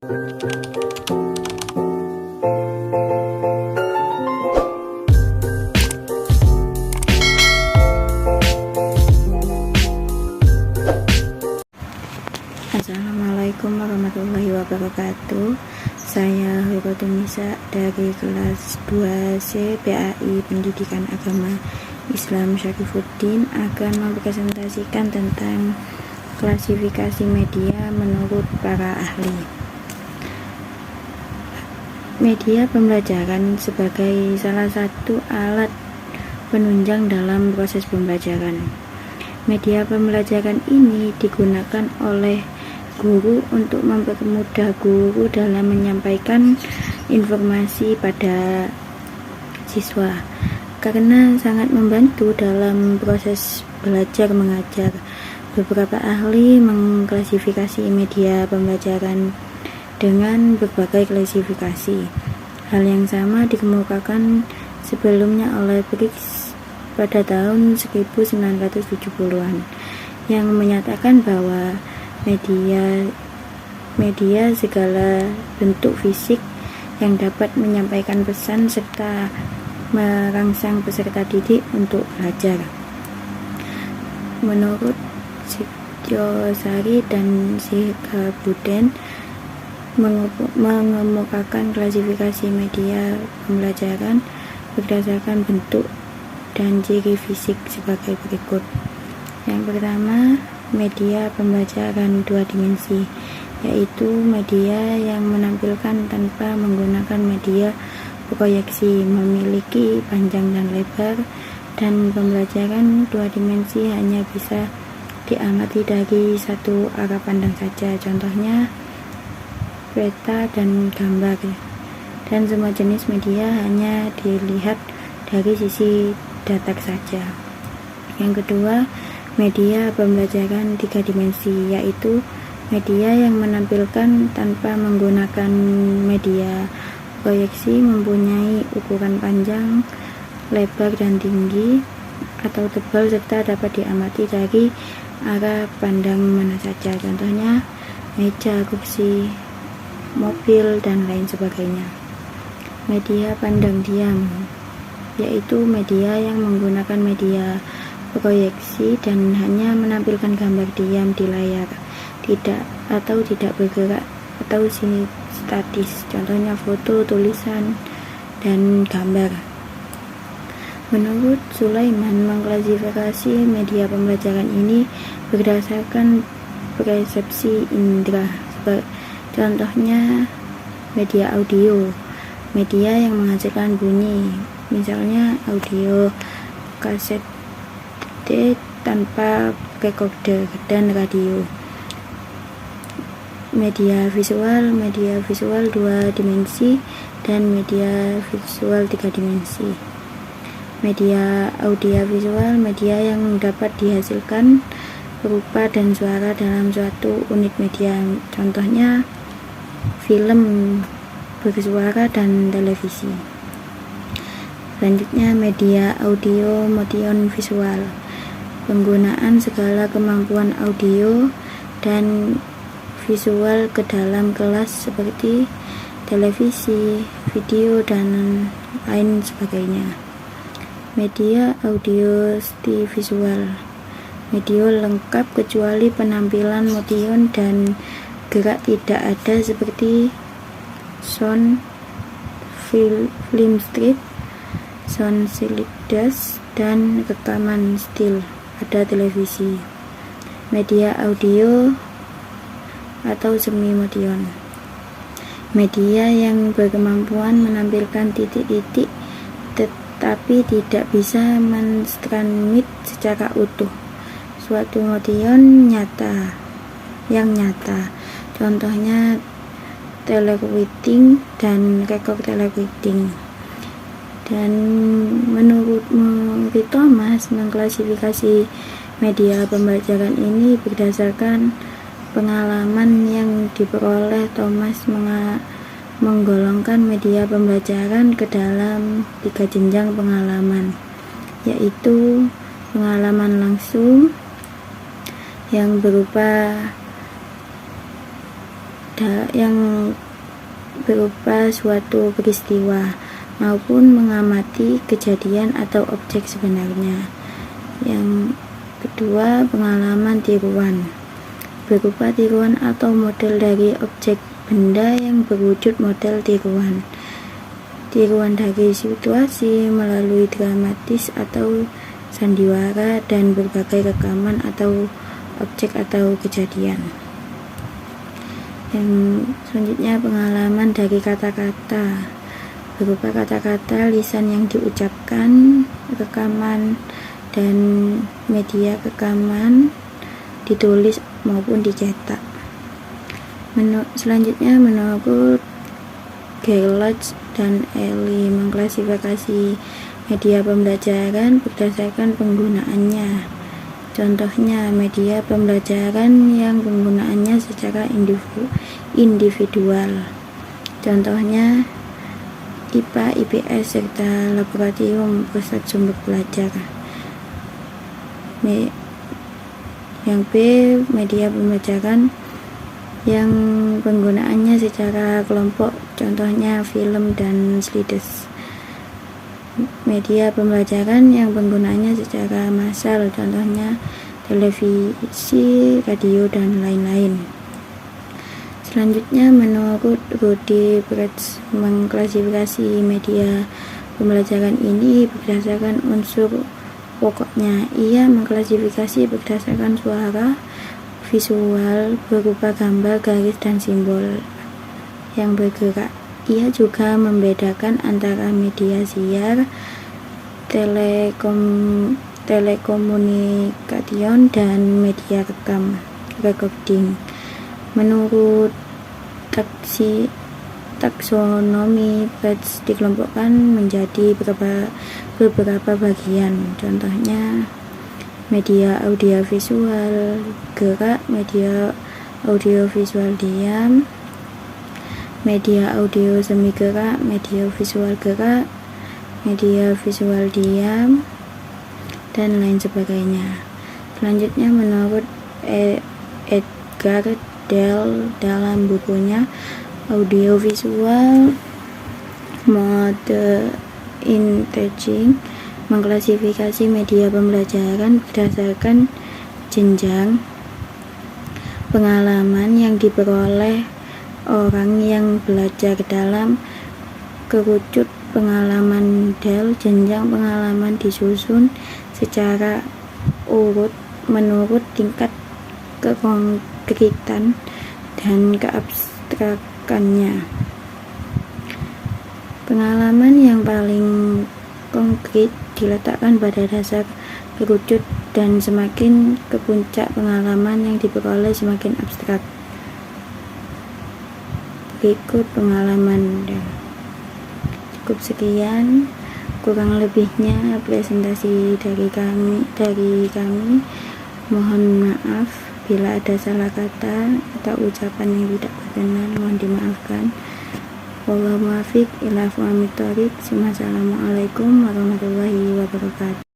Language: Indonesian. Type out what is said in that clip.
Assalamualaikum warahmatullahi wabarakatuh. Saya Hoirotunisa dari kelas 2C PAI Pendidikan Agama Islam Syarifuddin akan mempresentasikan tentang klasifikasi media menurut para ahli. Media pembelajaran sebagai salah satu alat penunjang dalam proses pembelajaran. Media pembelajaran ini digunakan oleh guru untuk mempermudah guru dalam menyampaikan informasi pada siswa, karena sangat membantu dalam proses belajar mengajar. Beberapa ahli mengklasifikasi media pembelajaran dengan berbagai klasifikasi. Hal yang sama dikemukakan sebelumnya oleh Briggs pada tahun 1970-an, yang menyatakan bahwa media segala bentuk fisik yang dapat menyampaikan pesan serta merangsang peserta didik untuk belajar. Menurut Sityosari dan Sikabuden mengemukakan klasifikasi media pembelajaran berdasarkan bentuk dan ciri fisik sebagai berikut. Yang pertama, media pembelajaran dua dimensi, yaitu media yang menampilkan tanpa menggunakan media proyeksi, memiliki panjang dan lebar, dan pembelajaran dua dimensi hanya bisa diamati dari satu arah pandang saja, contohnya peta dan gambar, dan semua jenis media hanya dilihat dari sisi datar saja. Yang kedua, media pembelajaran tiga dimensi, yaitu media yang menampilkan tanpa menggunakan media proyeksi, mempunyai ukuran panjang, lebar dan tinggi atau tebal, serta dapat diamati dari arah pandang mana saja, contohnya meja, kursi, mobil, dan lain sebagainya. Media pandang diam, yaitu media yang menggunakan media proyeksi dan hanya menampilkan gambar diam di layar, tidak bergerak atau statis, contohnya foto, tulisan, dan gambar. Menurut Sulaiman, mengklasifikasi media pembelajaran ini berdasarkan persepsi indera. Contohnya media audio, media yang menghasilkan bunyi, misalnya audio kaset tanpa recorder, dan radio. Media visual dua dimensi, dan media visual tiga dimensi. Media audiovisual, media yang dapat dihasilkan rupa dan suara dalam suatu unit media, contohnya film bersuara dan televisi. Selanjutnya, media audio motion visual, penggunaan segala kemampuan audio dan visual ke dalam kelas seperti televisi, video, dan lain sebagainya. Media audio visual, media lengkap kecuali penampilan motion dan gerak tidak ada seperti sound, film strip, sound sliders, dan rekaman still pada televisi. Media audio atau semi motion, media yang berkemampuan menampilkan titik-titik tetapi tidak bisa mentransmit secara utuh suatu motion yang nyata, contohnya telereading dan record telereading. Dan menurut Muri Thomas, mengklasifikasi media pembelajaran ini berdasarkan pengalaman yang diperoleh. Thomas menggolongkan media pembelajaran ke dalam 3 jenjang pengalaman, yaitu pengalaman langsung yang berupa yang berupa suatu peristiwa maupun mengamati kejadian atau objek sebenarnya. Yang kedua, pengalaman tiruan berupa tiruan atau model dari objek benda yang berwujud model tiruan. Tiruan dari situasi melalui dramatis atau sandiwara dan berbagai rekaman atau objek atau kejadian. Yang selanjutnya, pengalaman dari kata-kata berupa kata-kata lisan yang diucapkan, rekaman dan media rekaman ditulis maupun dicetak. Selanjutnya, menurut Gerlach dan Ellie mengklasifikasi media pembelajaran berdasarkan penggunaannya. Contohnya, media pembelajaran yang penggunaannya secara individual. Contohnya, IPA, IPS, serta laboratorium pusat sumber belajar. Yang B, media pembelajaran yang penggunaannya secara kelompok, contohnya film dan slides. Media pembelajaran yang penggunaannya secara massal, contohnya televisi, radio, dan lain-lain. Selanjutnya, menurut Rudy Bretz mengklasifikasi media pembelajaran ini berdasarkan unsur pokoknya. Ia mengklasifikasi berdasarkan suara, visual berupa gambar, garis, dan simbol yang bergerak. Ia juga membedakan antara media siar, telekomunikasi, dan media recording. Menurut taksonomi, Bretz dikelompokkan menjadi beberapa bagian. Contohnya, media audiovisual gerak, media audiovisual diam, media audio semi gerak, media visual gerak, media visual diam, dan lain sebagainya. Selanjutnya, menurut Edgar Dell dalam bukunya Audiovisual Mode in Teaching mengklasifikasi media pembelajaran berdasarkan jenjang pengalaman yang diperoleh orang yang belajar. Dalam kerucut pengalaman Dell, jenjang pengalaman disusun secara urut menurut tingkat kekonkretan dan keabstrakannya. Pengalaman yang paling konkret diletakkan pada dasar kerucut, dan semakin ke puncak pengalaman yang diperoleh semakin abstrak. Berikut pengalaman dan cukup sekian, kurang lebihnya presentasi dari kami. Mohon maaf bila ada salah kata atau ucapan yang tidak berkenan, mohon dimaafkan. Wallahu muwaffiq ila aqwamit thoriq. Wassalamualaikum warahmatullahi wabarakatuh.